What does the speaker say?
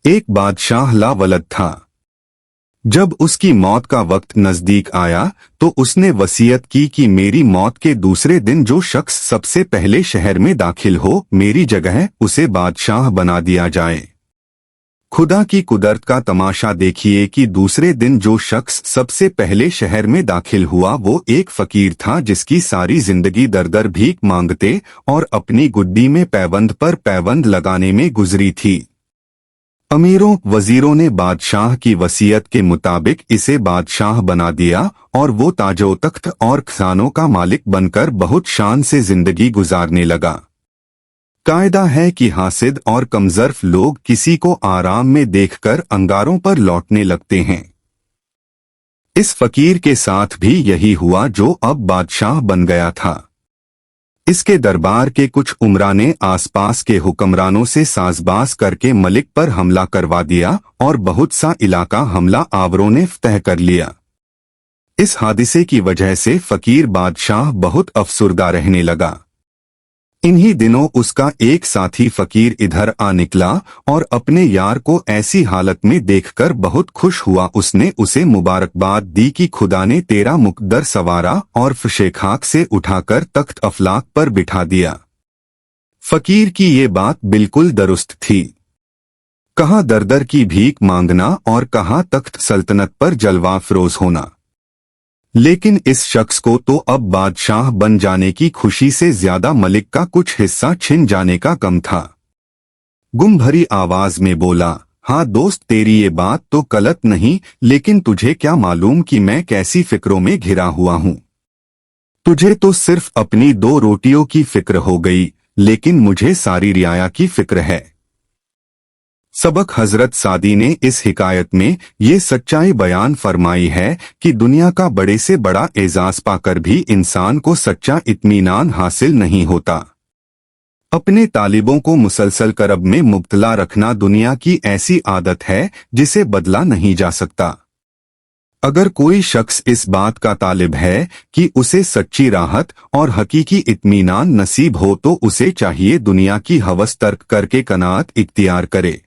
एक बादशाह ला वलद था। जब उसकी मौत का वक्त नजदीक आया तो उसने वसीयत की कि मेरी मौत के दूसरे दिन जो शख्स सबसे पहले शहर में दाखिल हो, मेरी जगह उसे बादशाह बना दिया जाए। खुदा की कुदरत का तमाशा देखिए कि दूसरे दिन जो शख्स सबसे पहले शहर में दाखिल हुआ वो एक फकीर था जिसकी सारी जिंदगी दर दर भीख मांगते और अपनी गुड्डी में पैबंद पर पैबंद लगाने में गुजरी थी। अमीरों वजीरों ने बादशाह की वसीयत के मुताबिक इसे बादशाह बना दिया और वो ताजो तख्त और खजानों का मालिक बनकर बहुत शान से जिंदगी गुजारने लगा। कायदा है कि हासिद और कमजर्फ लोग किसी को आराम में देखकर अंगारों पर लौटने लगते हैं। इस फकीर के साथ भी यही हुआ जो अब बादशाह बन गया था। इसके दरबार के कुछ उमरा ने आसपास के हुक्मरानों से साजबाज करके मलिक पर हमला करवा दिया और बहुत सा इलाका हमला आवरों ने फतह कर लिया। इस हादिसे की वजह से फकीर बादशाह बहुत अफसुर्दा रहने लगा। इन्हीं दिनों उसका एक साथी फकीर इधर आ निकला और अपने यार को ऐसी हालत में देखकर बहुत खुश हुआ। उसने उसे मुबारकबाद दी कि खुदा ने तेरा मुकद्दर सवारा और फशे खाक से उठाकर तख्त अफलाक पर बिठा दिया। फकीर की ये बात बिल्कुल दुरुस्त थी। कहाँ दर दर की भीख मांगना और कहाँ तख्त सल्तनत पर जलवा फरोज होना। लेकिन इस शख्स को तो अब बादशाह बन जाने की खुशी से ज्यादा मलिक का कुछ हिस्सा छिन जाने का गम था। गुम भरी आवाज में बोला, हाँ दोस्त, तेरी ये बात तो गलत नहीं, लेकिन तुझे क्या मालूम कि मैं कैसी फिक्रों में घिरा हुआ हूँ। तुझे तो सिर्फ अपनी 2 रोटियों की फिक्र हो गई, लेकिन मुझे सारी रियाया की फिक्र है। सबक हजरत सादी ने इस हिकायत में ये सच्चाई बयान फरमाई है कि दुनिया का बड़े से बड़ा एजाज पाकर भी इंसान को सच्चा इत्मीनान हासिल नहीं होता। अपने तालिबों को मुसलसल करब में मुब्तला रखना दुनिया की ऐसी आदत है जिसे बदला नहीं जा सकता। अगर कोई शख्स इस बात का तालिब है कि उसे सच्ची राहत और हकीकी इत्मीनान नसीब हो तो उसे चाहिए दुनिया की हवस तर्क करके कनात इख्तियार करे।